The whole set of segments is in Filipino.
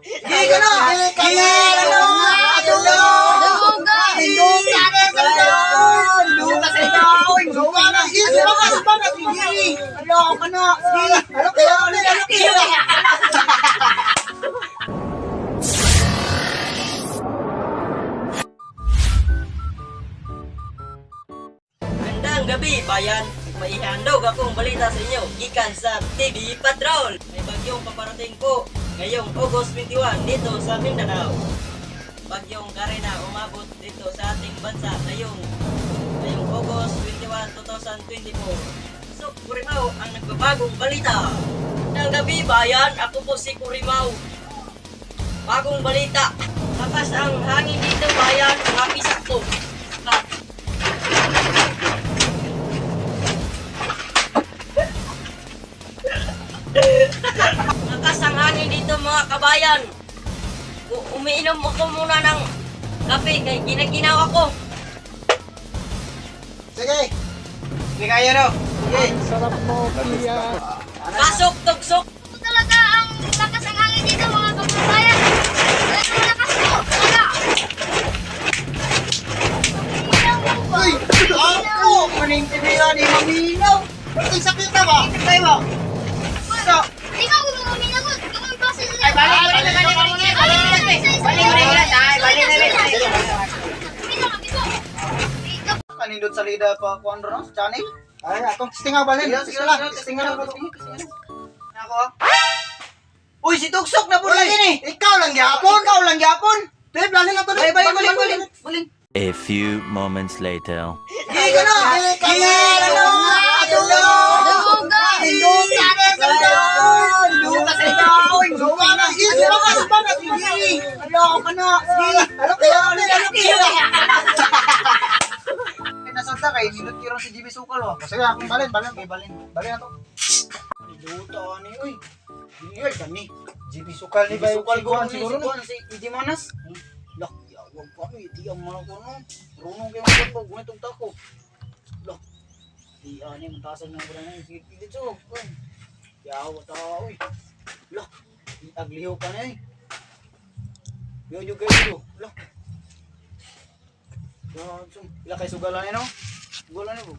Hindi ka na! Magandang gabi, bayan. May ihandog akong balita sa inyo gikan sa TV Patrol. May bagyong paparating po ngayong August 21 dito sa Mindanao. Bagyong Karina umabot dito sa ating bansa ngayong August 21, 2024. So, Kurimaw ang nagbabagong balita. Magandang gabi, bayan. Ako po si Kurimaw. Bagong balita. Lakas ang hangin dito, bayan. Mapisak to. Lakas ang hangin dito, mga kabayan. Umiinom ako muna ng kape kaya ginaginaw ako. Sige! Sige kayo no! Sige! Sarap mo, Pia. Pasok, tugsok. Ito talaga ang lakas ang hangin dito, mga kababayan. Ito ang lakas ko, talaga. Uy! Ako! Manintindihan ni Maminaw! Ay, sakit na ba? Sakit tayo ba? So, Hindi ka kung maminagot. Ikaw ang base nila. ay, balik na rin! Kanindot sa lida pa ako ano no? Sa channel? Ay, akong stinga ba rin? Stinga lang ba? Ako? Uy, si Tugsok na po lang eh! Ikaw lang yapon! Ikaw lang yapon! Dave, lalo na to! Baling! A few moments later. Hindi ka na! Nasanta kay nindot kirong si GB Sukal oh. Sige, akong balin na to. Duto ani uy. Dili kami. GB Sukal ni bay Sukal siguro si Iji Manas. Lah, ya wag pa uy, di ang mga kuno. Runong kay mo pag gumitong tako. Lah. Di ani matasan ng bulan ni sige dito. Ya wa ta uy. Lah, agliho pa na eh. Yo juga itu. Lah. Ila kay sugalan no? Sugalan mo.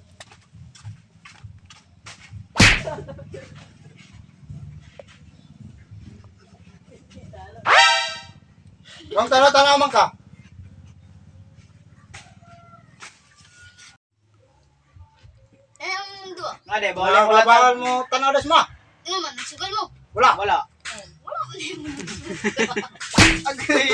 Bang tanaw man ka. Ang dua. Ngade, bawal mo tanaw das mo. Ano man, nagsugal mo. Wala. Wala. Agay.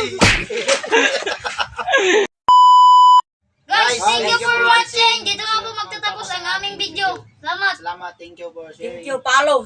Guys, thank you for watching. Dito nga po magtatapos ang aming video. Salamat. Salamat, thank you for sharing. Thank you, follow.